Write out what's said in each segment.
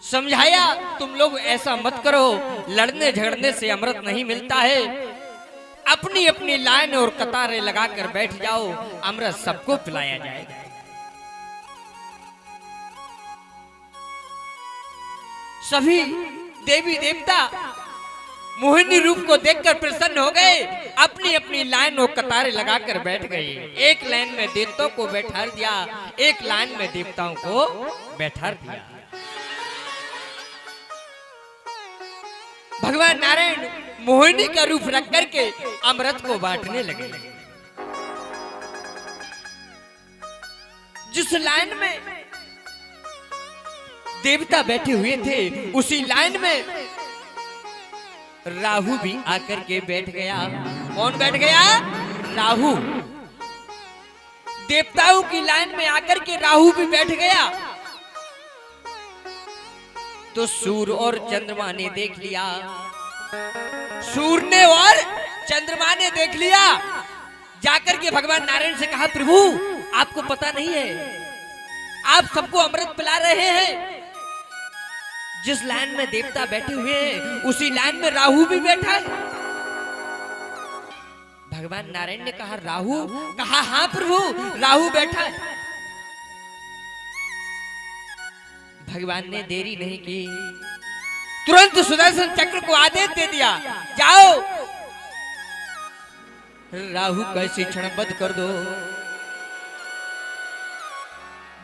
समझाया तुम लोग ऐसा मत करो, लड़ने झगड़ने से अमृत नहीं मिलता है। अपनी अपनी लाइन और कतारें लगाकर बैठ जाओ, अमृत सबको पिलाया जाएगा। सभी देवी देवता मोहिनी रूप को देखकर प्रसन्न हो गए, अपनी अपनी लाइन और कतारें लगाकर बैठ गए। एक लाइन में देवताओं को बैठा दिया, एक लाइन में देवताओं को बैठा दिया। भगवान नारायण मोहिनी का रूप रख करके अमृत को बांटने लगे। जिस लाइन में देवता बैठे हुए थे उसी लाइन में राहु भी आकर के बैठ गया। कौन बैठ गया? राहु। देवताओं की लाइन में आकर के राहु भी बैठ गया। तो सूर्य और चंद्रमा ने देख लिया, सूर्य ने और चंद्रमा ने देख लिया। जाकर के भगवान नारायण से कहा, प्रभु आपको पता नहीं है, आप सबको अमृत पिला रहे हैं। जिस लाइन में देवता बैठे हुए हैं उसी लाइन में राहु भी बैठा है। भगवान नारायण ने कहा, राहु? कहा, हाँ प्रभु, राहु बैठा है। भगवान ने देरी नहीं की, तुरंत सुदर्शन चक्र को आदेश दे दिया, जाओ राहु का क्षणबद्ध कर दो।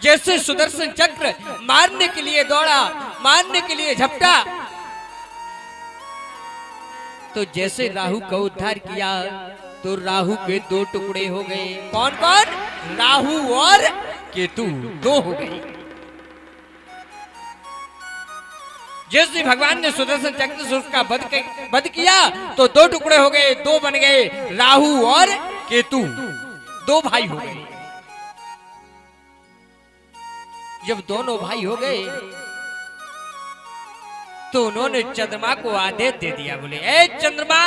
जैसे सुदर्शन चक्र मारने के लिए दौड़ा, मारने के लिए झपटा, तो जैसे राहु का उद्धार किया तो राहु के दो टुकड़े हो गए। कौन कौन? राहु और केतु दो हो गए। जैसे भगवान ने सुदर्शन चक्र से उसका वध किया तो दो टुकड़े हो गए, दो बन गए, राहु और केतु, दो भाई हो गए। जब दोनों भाई हो गए तो उन्होंने चंद्रमा को आदेश दे दिया, बोले, ए चंद्रमा,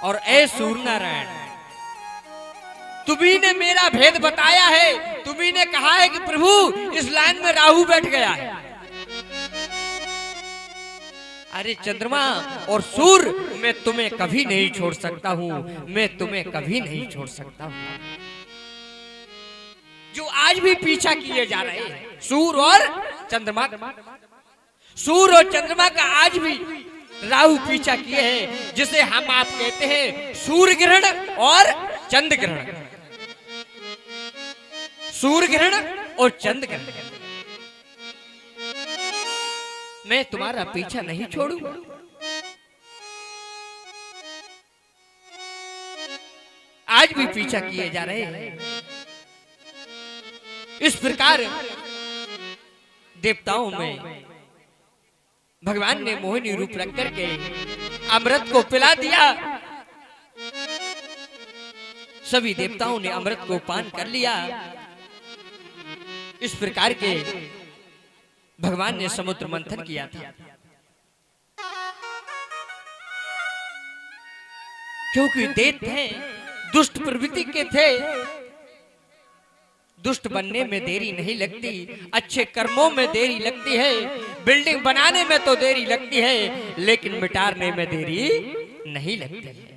और ए सूर्य नारायण, तुम्ही ने मेरा भेद बताया है, तुम्ही ने कहा है कि प्रभु इस लाइन में राहु बैठ गया है। अरे चंद्रमा और सूर्य, मैं तुम्हें कभी नहीं छोड़ सकता हूं, मैं तुम्हें कभी नहीं छोड़ सकता हूं। जो आज भी पीछा किए जा रहे हैं सूर्य और चंद्रमा, सूर्य और चंद्रमा का आज भी राहु पीछा किए हैं, जिसे हम आप कहते हैं सूर्य ग्रहण और चंद्र ग्रहण। सूर्य ग्रहण और चंद्र ग्रहण। मैं तुम्हारा पीछा नहीं छोड़ूंगा। आज भी पीछा किए जा रहे हैं। इस प्रकार देवताओं में भगवान ने मोहिनी रूप रख करके अमृत को पिला दिया। सभी देवताओं ने अमृत को पान कर लिया। इस प्रकार के भगवान ने समुद्र मंथन किया था, क्योंकि दैत्य दुष्ट प्रवृत्ति के थे। दुष्ट बनने में देरी नहीं लगती, अच्छे कर्मों में देरी लगती है। बिल्डिंग बनाने में तो देरी लगती है, लेकिन मिटाने में देरी नहीं लगती है।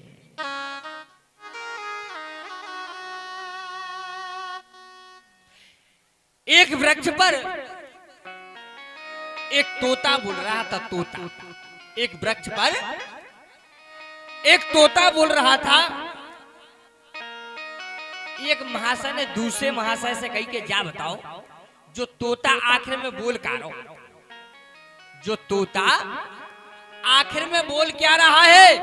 एक वृक्ष पर एक तोता बोल रहा था। तोता, एक वृक्ष पर एक तोता बोल रहा था। एक महाशय ने दूसरे महाशय से कही के, जा बताओ जो तोता आखिर में बोल क्या रहा, जो तोता आखिर में बोल क्या रहा है।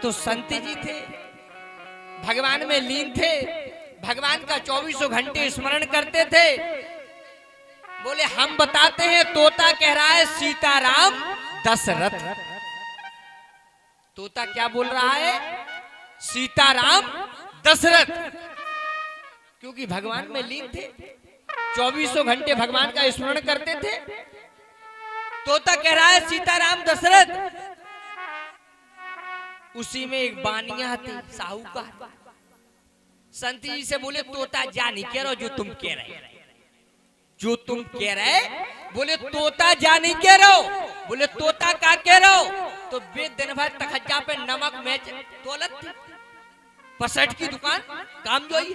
तो संत जी थे, भगवान में लीन थे, भगवान का 24 घंटे स्मरण करते थे। बोले, हम बताते हैं, तोता कह रहा है सीताराम दशरथ। तोता क्या बोल रहा है? सीताराम दशरथ। क्योंकि भगवान में लीन थे, 24 घंटे भगवान का स्मरण करते थे। तोता कह रहा है सीताराम दशरथ। उसी में एक बानिया थी, साहूकार। संत जी से बोले तोता जा नहीं कह रहे जो तुम कह रहे, जो तुम कह रहे, बोले तोता जा नहीं कह रहे हो, बोले तोता का कह रहे हो। तो वे दिन भर तखज्जा पे नमक मैच तोलत पसठ की दुकान काम जो ही,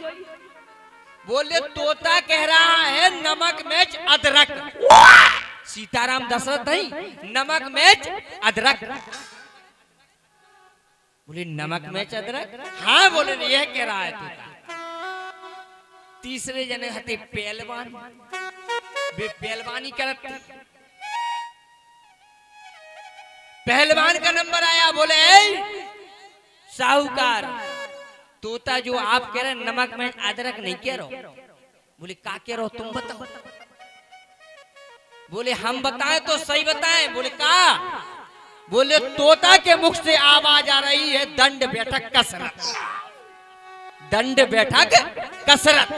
बोले तोता कह रहा है नमक मैच अदरक। सीताराम दशरथ नहीं, नमक मैच अदरक। बोले नमक मैच अदरक, हाँ बोले यह कह रहा है तोता। तीसरे जने हते पहलवान, वे पहलवानी करत, पहलवान का नंबर आया, बोले साहूकार तोता जो आप कह रहे नमक में अदरक नहीं कह रहे, बोले का कह रहे हो तुम बताओ। बोले हम बताएं तो सही बताएं, बोले का, बोले तोता के मुख से आवाज आ रही है दंड बैठक कसरत, दंड बैठक कसरत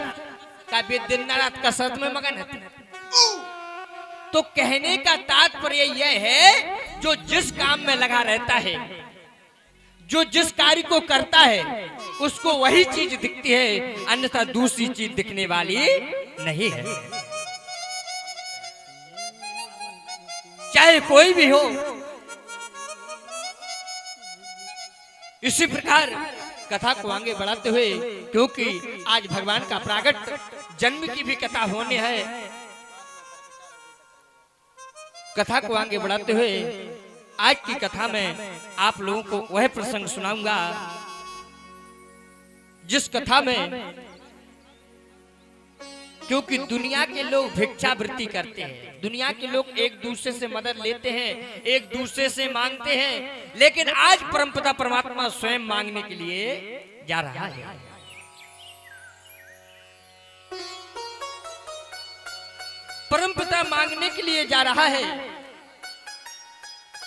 का भी दिन रात कसरत में मगन है। तो कहने का तात्पर्य यह है जो जिस काम में लगा रहता है, जो जिस कार्य को करता है उसको वही चीज दिखती है, अन्यथा दूसरी चीज दिखने वाली नहीं है, चाहे कोई भी हो। इसी प्रकार कथा को आगे बढ़ाते हुए, क्योंकि आज भगवान का प्रागट जन्म की भी कथा होने है, कथा को आगे बढ़ाते हुए आज की कथा में आप लोगों को वह प्रसंग सुनाऊंगा जिस कथा में, क्योंकि दुनिया के लोग भिक्षावृत्ति करते हैं, दुनिया के लोग एक दूसरे से मदद लेते हैं, एक दूसरे से मांगते हैं, लेकिन आज परमपिता परमात्मा स्वयं मांगने के लिए जा रहा है। परमपिता मांगने के लिए जा रहा है।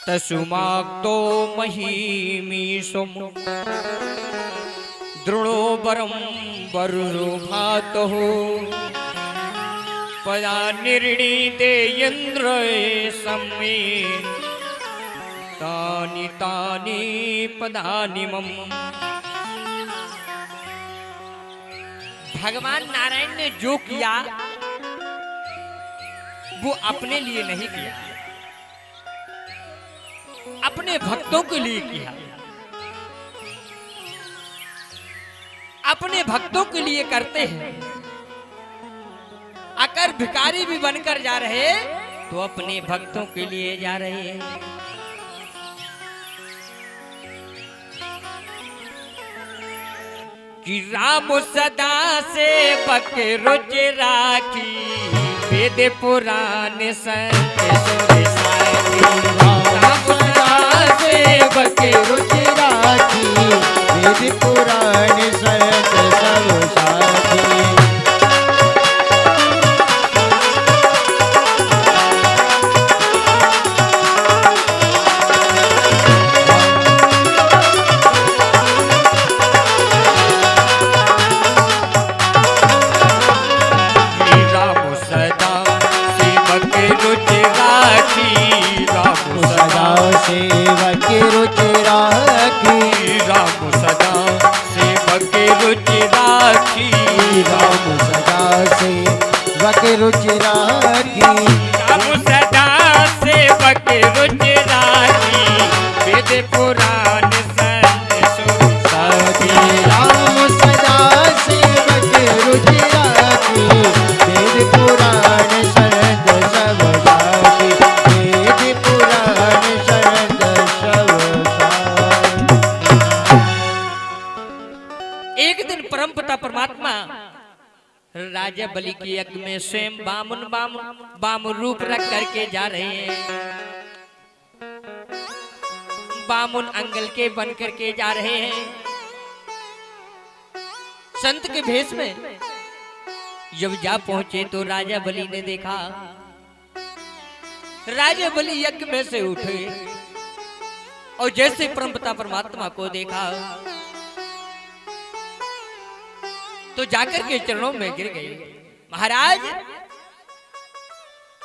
तस्माक्तो महीमी सोम दृढ़ो बरम बरुरो भातो पदा निर्णीते यंद्र सम्मे तानि तानि पदानि मम। भगवान नारायण ने जो किया वो अपने लिए नहीं किया, अपने भक्तों के लिए किया, अपने भक्तों के लिए करते हैं। अगर भिखारी भी बनकर जा रहे तो अपने भक्तों के लिए जा रहे हैं। कि राम सदा सेवक रुच राखी, वेद पुराण संत सुर साखी। राम सदा सेवक रुच राखी, वेद पुराण संत सब साखी। सेवक रुच राखी, राम सदा सेवक रुच राखी, राम सदा सेवक रुच राखी। राम सदा सेवक रुच राखी, वेद पुराण संत सुर साखी। राम सदा सेवक रुच राखी, वेद पुराण संत सब साखी। वेद पुराण संत सब साखी। एक दिन परमपिता परमात्मा राजा बलि के यज्ञ में स्वयं बामन रूप रख करके जा रहे हैं, बामन अंगल के बन करके जा रहे हैं। संत के भेष में जब जा पहुंचे तो राजा बलि ने देखा, राजा बलि यज्ञ में से उठे और जैसे परमपिता परमात्मा को देखा तो जाकर के चरणों में गिर गए। महाराज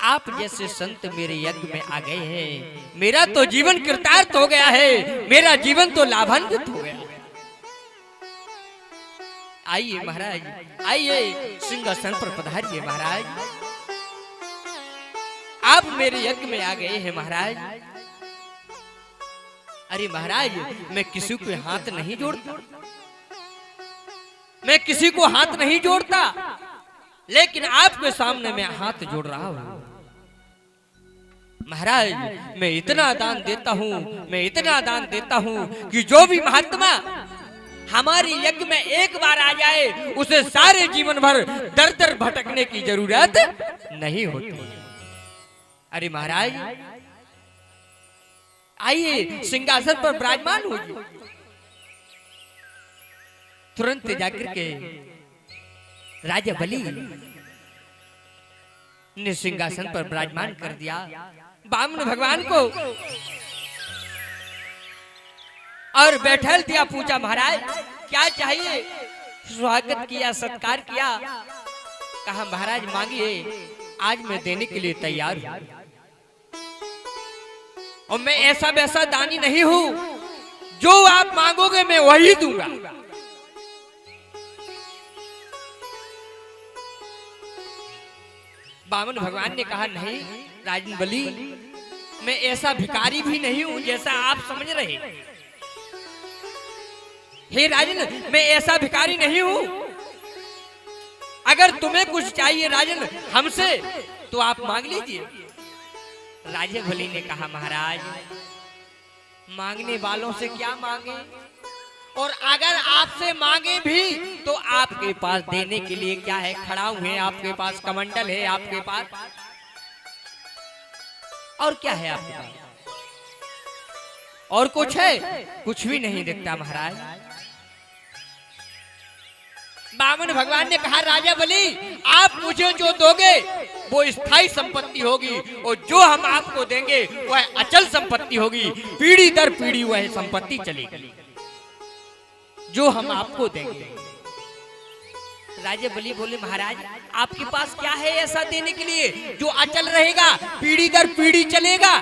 आप जैसे संत मेरे यज्ञ में आ गए हैं, मेरा तो जीवन कृतार्थ हो गया है, मेरा जीवन तो लाभान्वित हो गया। आइए महाराज, आइए सिंहासन पर पधारिए महाराज। आप मेरे यज्ञ में आ गए हैं महाराज। अरे महाराज, मैं किसी को हाथ नहीं जोड़ता, मैं किसी को हाथ नहीं जोड़ता, लेकिन आपके सामने मैं हाथ जोड़ रहा हूं महाराज। मैं इतना दान देता हूं, मैं इतना दान देता हूं कि जो भी महात्मा हमारी यज्ञ में एक बार आ जाए उसे सारे जीवन भर दर दर भटकने की जरूरत नहीं होती। अरे महाराज, आइए सिंहासन पर विराजमान होइए। तुरंत जाकर के राजा बलि ने सिंहासन पर विराजमान कर दिया वामन भगवान को और बैठल दिया। पूछा महाराज क्या चाहिए? स्वागत किया, सत्कार किया। कहा महाराज मांगिए, आज मैं देने के लिए तैयार हूं। और मैं ऐसा वैसा दानी नहीं हूं, जो आप मांगोगे मैं वही दूंगा। वामन भगवान ने कहा नहीं राजन बलि, मैं ऐसा भिखारी भी नहीं हूं जैसा आप समझ रहे। हे राजन, मैं ऐसा भिखारी नहीं हूं। अगर तुम्हें कुछ चाहिए राजन हमसे तो आप मांग लीजिए। राजा बलि ने कहा महाराज, मांगने वालों से क्या मांगे, और अगर आपसे मांगे भी तो आपके पास देने के लिए क्या है? खड़ाऊ है आपके पास, कमंडल है आपके पास, और क्या है आपके पास? और कुछ है? कुछ भी नहीं दिखता महाराज। वामन भगवान ने कहा राजा बलि, आप मुझे जो दोगे वो स्थायी संपत्ति होगी, और जो हम आपको देंगे वह अचल संपत्ति होगी। पीढ़ी दर पीढ़ी वह संपत्ति चलेगी जो हम आपको देंगे। राजा बलि बोले महाराज, आपके पास क्या है ऐसा देने के लिए जो अचल रहेगा, पीढ़ी दर पीढ़ी चलेगा?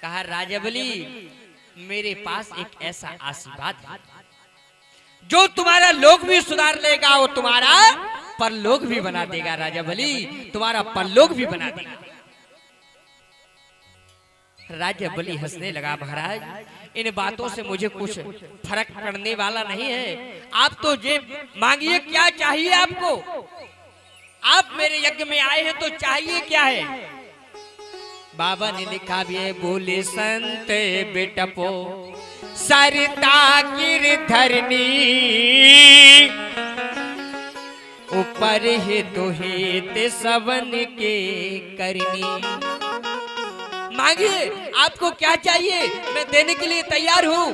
कहा राजा बलि, मेरे पास एक ऐसा आशीर्वाद है जो तुम्हारा लोक भी सुधार लेगा और तुम्हारा परलोक भी बना देगा। राजा बलि, तुम्हारा परलोक भी बना देगा। राजा बलि हंसने लगा महाराज, इन बातों से मुझे कुछ फर्क पड़ने वाला नहीं है। आप तो ये मांगिए, क्या चाहिए आपको? आप मेरे यज्ञ में आए हैं तो चाहिए क्या है? बाबा ने लिखा भी है, बोले संत बेटपो सरता गिरधरनी, ऊपर है दोहित सवन के करनी। मांगिए, आपको क्या चाहिए, मैं देने के लिए तैयार हूं।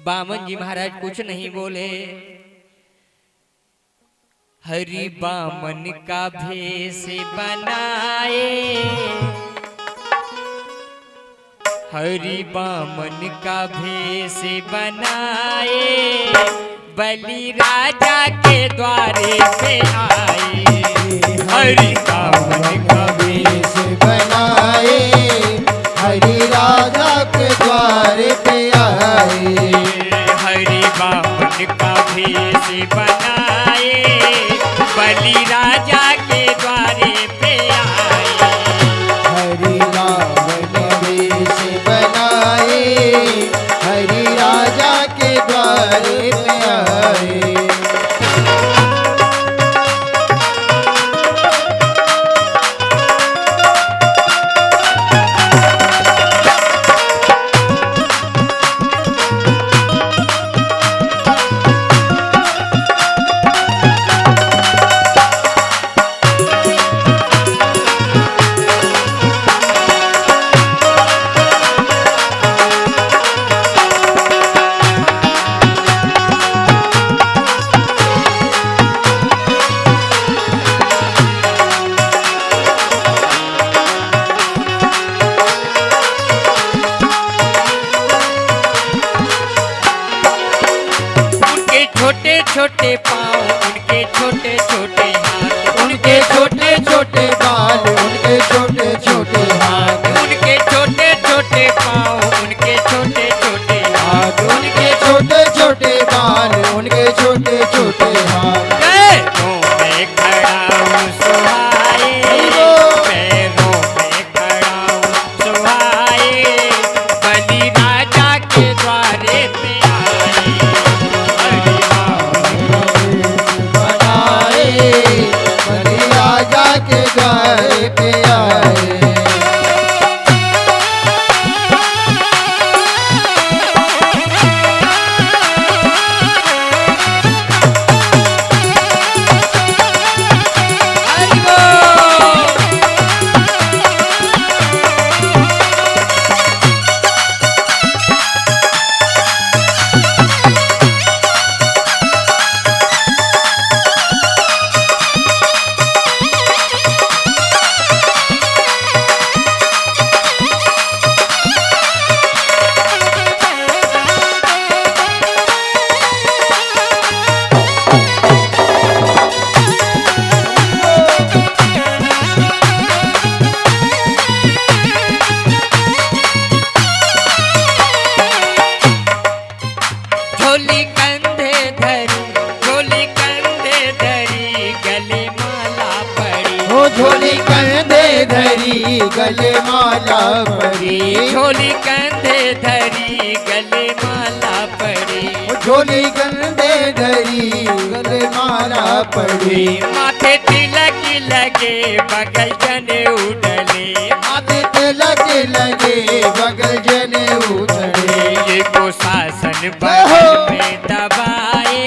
वामन जी महाराज कुछ नहीं बोले। हरि वामन का भेष बनाए, हरि वामन का भेष बनाए, बलि राजा के द्वारे पे आए। हरि वामन का भेष बनाए, हरि राजा के द्वारे पे आए। हरि वामन का भेष बनाए, बलि राजा के द्वारे पे आए। हरि रावण भेष बनाए, हरि राजा के द्वारे पे आए। छोटे पाँव, उनके छोटे छोटे हाथ, उनके छोटे छोटे बाल, उनके छोटे छोटे हाथ, उनके छोटे छोटे पाँव, उनके छोटे छोटे धरी गले माला पड़ी, झोली कंधे धरी गले माला पड़ी, झोली कंधे धरी गले माला पड़ी, माथे तिलक लगे बगल जने उडले, माथे तिलक लगे बगल जने उधड़े, ये को शासन बगल में दबाए,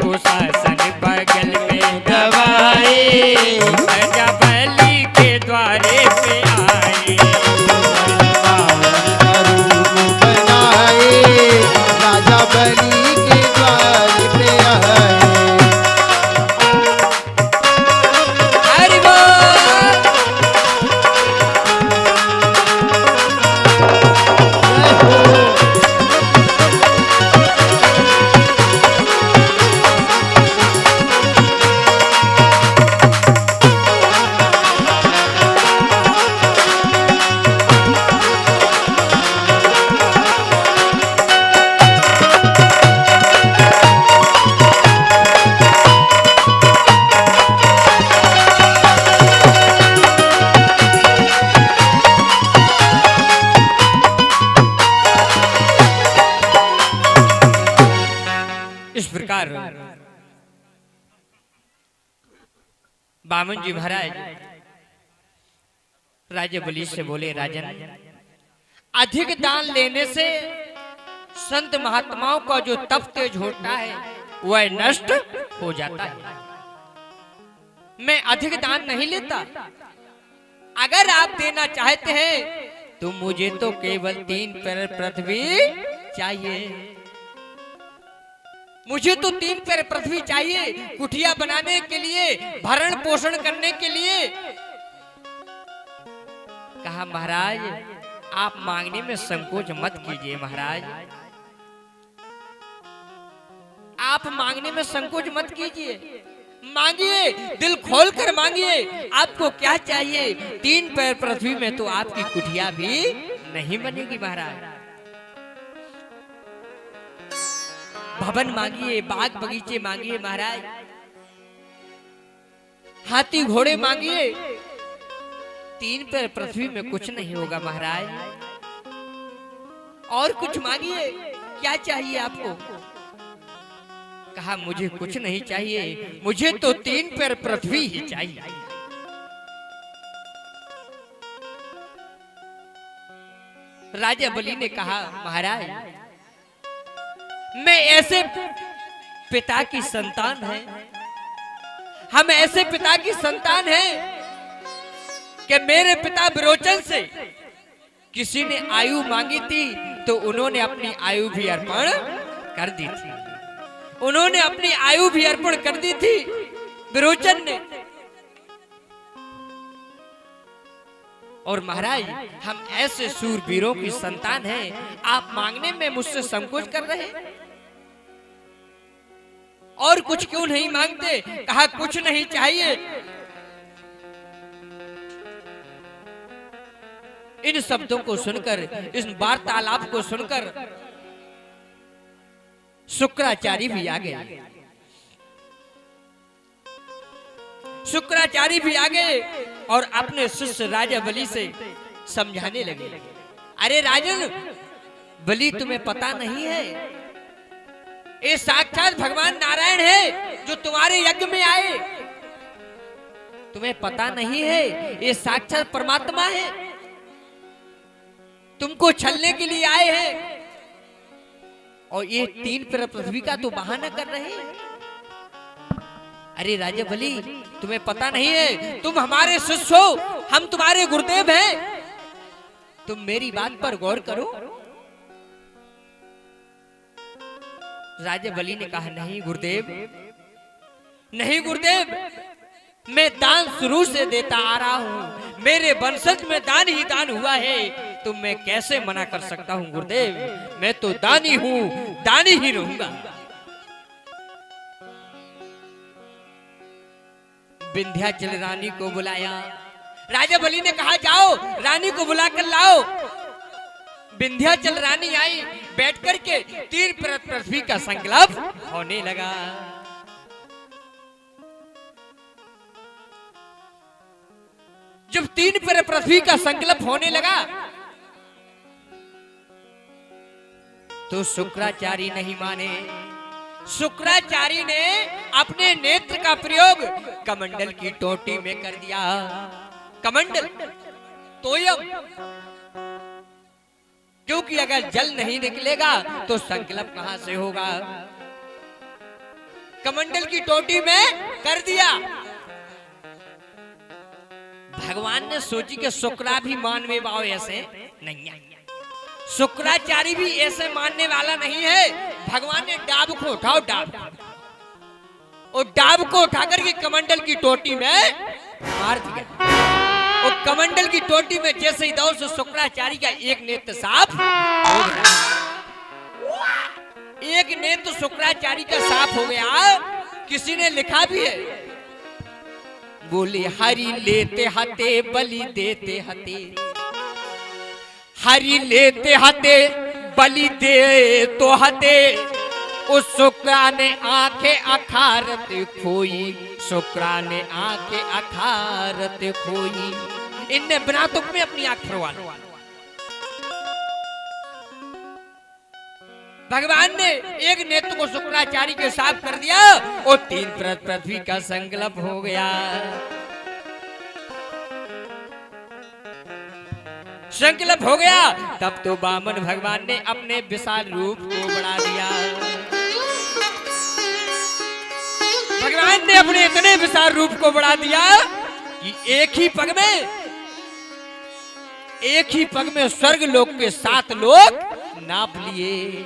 को शासन बगल में दबाए, राजा बलि के द्वारे पे आए, रूप बनाए राजा बलि के द्वार पे आए। हरि बोल। इस प्रकार बामन जी महाराज राजा बलि से बोले, राजन अधिक दान लेने से संत महात्माओं का जो तप तेज होता है वह नष्ट हो जाता है। मैं अधिक दान नहीं लेता, अगर आप देना चाहते हैं तो मुझे तो केवल 3 पैर पृथ्वी चाहिए, मुझे तो 3 पैर पृथ्वी चाहिए, कुटिया बनाने के लिए, भरण पोषण करने के लिए। कहा महाराज आप मांगने में संकोच मत कीजिए, महाराज आप मांगने में संकोच मत कीजिए, मांगिए, दिल खोल कर मांगिए, आपको क्या चाहिए। 3 पैर पृथ्वी में तो आपकी कुटिया भी नहीं बनेगी महाराज। भवन मांगिए, बाग बगीचे मांगिए महाराज, हाथी घोड़े मांगिए, 3 पैर पृथ्वी में कुछ नहीं होगा महाराज। और कुछ मांगिए, क्या चाहिए आपको। कहा मुझे कुछ नहीं चाहिए, मुझे तो 3 पैर पृथ्वी ही चाहिए। राजा बलि ने कहा महाराज मैं ऐसे पिता की संतान है, हम ऐसे पिता की संतान हैं कि मेरे पिता विरोचन से किसी ने आयु मांगी थी तो उन्होंने अपनी आयु भी अर्पण कर दी थी, उन्होंने अपनी आयु भी अर्पण कर दी थी विरोचन ने। और महाराज हम ऐसे सूरवीरों की संतान हैं, आप मांगने में मुझसे संकोच कर रहे हैं, और कुछ क्यों नहीं मांगते। कहा कुछ नहीं चाहिए। इन शब्दों को सुनकर, इस वार्तालाप को सुनकर शुक्राचार्य भी आ गए, शुक्राचार्य भी आ गए और अपने शिष्य राजा बलि से समझाने लगे। अरे राजन बलि तुम्हें पता नहीं है, ये साक्षात भगवान नारायण है जो तुम्हारे यज्ञ में आए, तुम्हें पता नहीं है ये साक्षात परमात्मा है, तुमको छलने के लिए आए हैं और ये 3 पैर पृथ्वी का तो बहाना कर रहे हैं। अरे राजा बलि तुम्हें पता नहीं है, तुम हमारे शिष्य हो, हम तुम्हारे गुरुदेव हैं, तुम मेरी बात पर गौर करो। राजा बलि ने कहा नहीं गुरुदेव, नहीं गुरुदेव, मैं दान शुरू से देता आ रहा हूं, मेरे वंशज में दान ही दान हुआ है, तो मैं कैसे मना कर सकता हूं गुरुदेव, मैं तो दानी हूं, दानी ही रहूंगा। विंध्याचल रानी को बुलाया, राजा बलि ने कहा जाओ रानी को बुला कर लाओ। विंध्याचल रानी आई, बैठ करके 3 पैर पृथ्वी का संकल्प होने लगा। जब 3 पर पृथ्वी का संकल्प होने लगा तो शुक्राचार्य नहीं माने। शुक्राचार्य ने अपने नेत्र का प्रयोग कमंडल की टोटी में कर दिया। कमंडल तोयम, क्योंकि अगर जल नहीं निकलेगा तो संकल्प कहां से होगा। कमंडल की टोटी में कर दिया। भगवान ने सोची कि शुक्रा भी मानवे भाव ऐसे नहीं है, शुक्राचार्य भी ऐसे मानने वाला नहीं है। भगवान ने डाब को उठाओ, डाब, और डाब को उठाकर के कमंडल की टोटी में मार दिया। और कमंडल की टोटी में जैसे ही दौड़ से शुक्राचार्य का एक नेत्र साफ हो गया। एक नेत्र शुक्राचार्य का साफ हो गया। किसी ने लिखा भी है, बोले हरि लेते हते बलि देते हते, हरि लेते हते बलि दे तो हते। उस शुक्रा ने आंखें अखारत खोई, शुक्रा ने आंखें अखारत खोई। इनने बिना तुक में अपनी आंख फरवा ली। भगवान ने एक नेत्र को शुक्राचार्य के साफ कर दिया और 3 पर पृथ्वी का संकल्प हो गया। संकल्प हो गया तब तो वामन भगवान ने अपने विशाल रूप को बढ़ा दिया। भगवान ने अपने इतने विशाल रूप को बढ़ा दिया कि एक ही पग में स्वर्ग लोक के 7 लोग नाप लिए।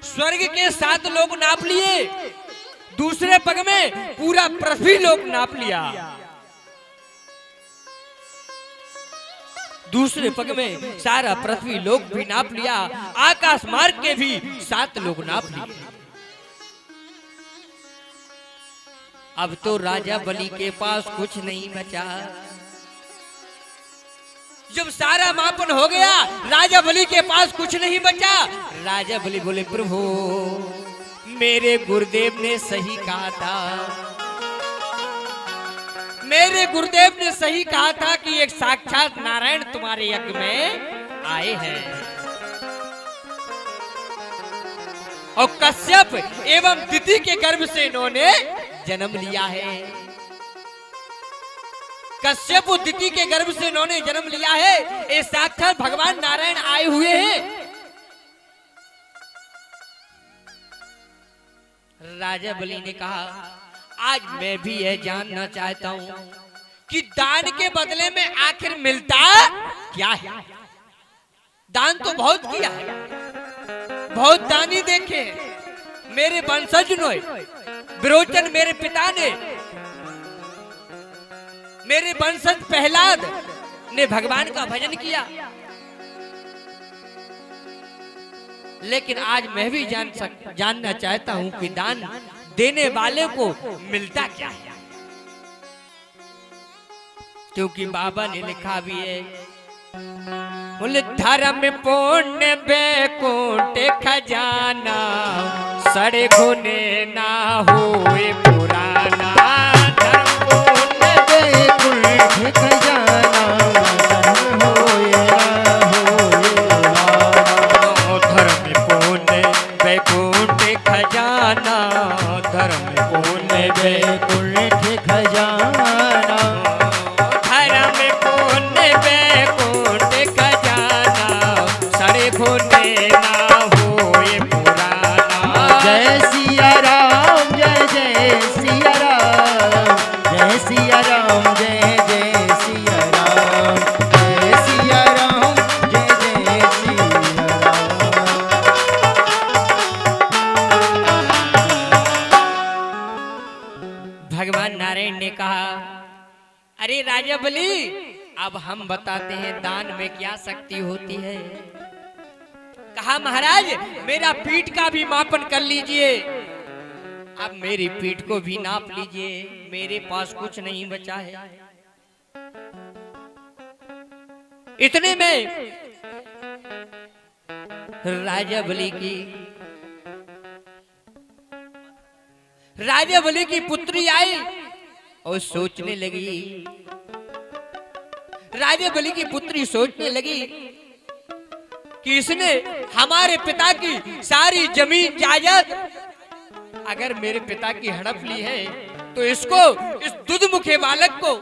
स्वर्ग के 7 लोग नाप लिए। दूसरे पग में पूरा पृथ्वी लोक नाप लिया। दूसरे पग में सारा पृथ्वी लोक भी नाप लिया। आकाश मार्ग के भी 7 लोग नाप लिए। अब तो राजा बलि के पास कुछ नहीं बचा। जब सारा मापन हो गया, राजा बलि के पास कुछ नहीं बचा। राजा बलि बोले, प्रभु मेरे गुरुदेव ने सही कहा था, मेरे गुरुदेव ने सही कहा था कि एक साक्षात नारायण तुम्हारे यज्ञ में आए हैं और कश्यप एवं दिति के गर्भ से इन्होंने जन्म लिया है। कश्यप और दिति के गर्भ से इन्होंने जन्म लिया है। ये साक्षात भगवान नारायण आए हुए हैं। राजा बलि ने कहा, आज मैं भी यह जानना चाहता हूं कि दान के बदले में आखिर मिलता क्या है। दान तो बहुत किया है, बहुत दानी देखे। मेरे वंशज ने, विरोचन मेरे पिता ने, मेरे वंशज प्रहलाद ने भगवान का भजन किया। लेकिन आज मैं भी जानना चाहता हूं कि दान देने वाले को मिलता क्या है। क्योंकि बाबा ने लिखा भी है, बोले धर्म पुण्य बैकुंठ खजाना, सड़े गुने ना होए पुराना। धर्म पुण्य बैकुंठ खजाना, होए धर्म पुण्य बैकुंठ खजाना, धर्म पुण्य बैकुंठ खजाना, धर्म पुण्य बैकुंठ खजाना, सड़े गुने ना होए पुराना। जय सिया राम, जय जय सिया राम, जय सिया राम, जय जय सिया राम, जय सिया राम, जय जय सिया राम। भगवान नारायण ने कहा, अरे राजा बलि, अब हम बताते हैं दान में क्या शक्ति होती है। कहा, महाराज मेरा पीठ का भी मापन कर लीजिए। अब मेरी पीठ को भी नाप लीजिए, मेरे पास कुछ नहीं बचा है। इतने में राजा बलि की पुत्री आई और सोचने लगी राजा बलि की पुत्री सोचने लगी कि इसने हमारे पिता की सारी जमीन जायदाद अगर मेरे पिता की हड़प ली है तो इसको, इस दुधमुखे बालक को,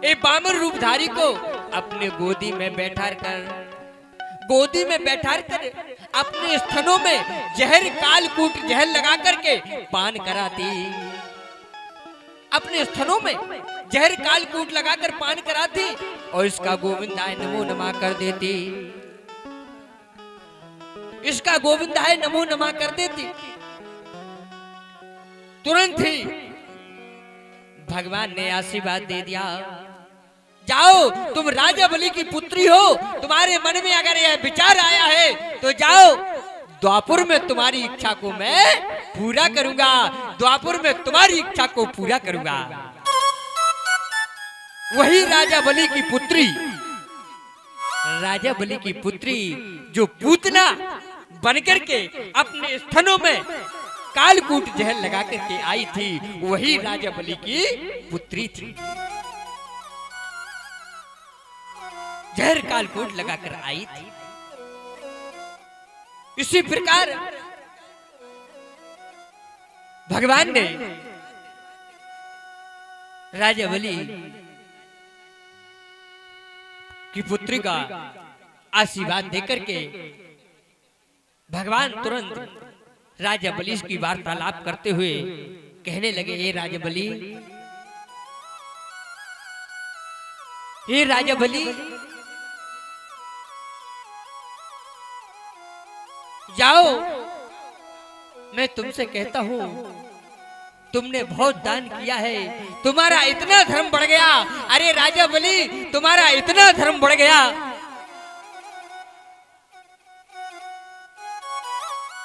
एक बामन रूपधारी को अपने गोदी में बैठा कर अपने स्तनों में जहर कालकूट जहर लगा करके पान कराती, अपने स्तनों में जहर कालकूट लगाकर पान कराती और इसका गोविंदाय नमो नमः कर देती, इसका गोविंदाय नमो नमः कर देती। तुरंत ही भगवान ने आशीर्वाद दे दिया, जाओ तुम राजा बलि की पुत्री हो, तुम्हारे मन में अगर यह विचार आया है तो जाओ, द्वापुर में तुम्हारी इच्छा को मैं पूरा करूंगा, द्वापुर में तुम्हारी इच्छा को पूरा करूंगा। वही राजा बलि की पुत्री जो पूतना बनकर के अपने स्तनों में कालकूट जहर लगा करके आई थी, वही राजा बलि की पुत्री थी। जहर कालकूट लगाकर आई थी। इसी प्रकार भगवान ने राजा बलि की पुत्री का आशीर्वाद देकर के भगवान तुरंत राजा बलि की वार्तालाप करते हुए कहने लगे, हे राजा बलि, जाओ, मैं तुमसे कहता हूं, तुमने बहुत दान किया है, तुम्हारा इतना धर्म बढ़ गया। अरे राजा बलि, तुम्हारा इतना धर्म बढ़ गया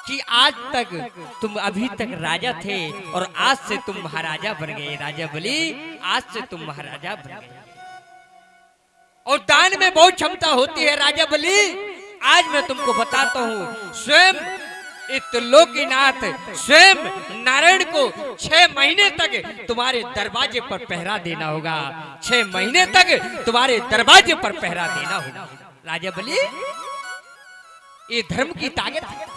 कि आज तक तुम अभी तक राजा थे और आज से तुम महाराजा बन गए। राजा बलि, आज से तुम महाराजा बन गए। और दान में बहुत क्षमता होती है राजा बलि। आज मैं तुमको बताता हूँ, स्वयं त्रिलोकीनाथ, स्वयं नारायण को 6 महीने तक तुम्हारे दरवाजे पर पहरा देना होगा। 6 महीने तक तुम्हारे दरवाजे पर पहरा देना होगा। राजा बलि, ये धर्म की ताकत है,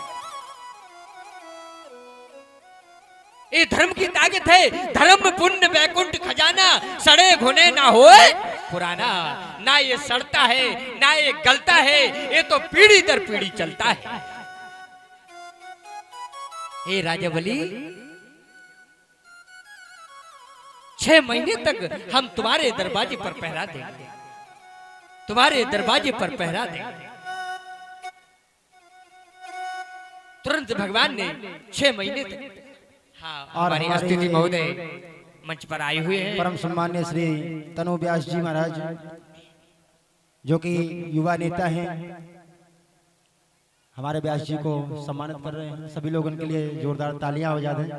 ये धर्म की ताकत है। धर्म पुण्य वैकुंठ खजाना, सड़े घुने ना होए पुराना। ना ये सड़ता है ना ये गलता है, ये तो पीढ़ी दर पीढ़ी चलता है। हे राजा बलि, 6 महीने तक हम तुम्हारे दरवाजे पर पहरा देंगे, तुम्हारे दरवाजे पर पहरा देंगे। तुरंत भगवान ने 6 महीने तक, हाँ, हमारे अतिथि महोदय मंच पर आए हुए हैं, परम सम्मान्य श्री तनु व्यास जी महाराज, जो कि युवा नेता हैं, हमारे व्यास जी को सम्मानित कर रहे हैं। सभी लोग उनके लिए जोरदार तालियां बजा दें।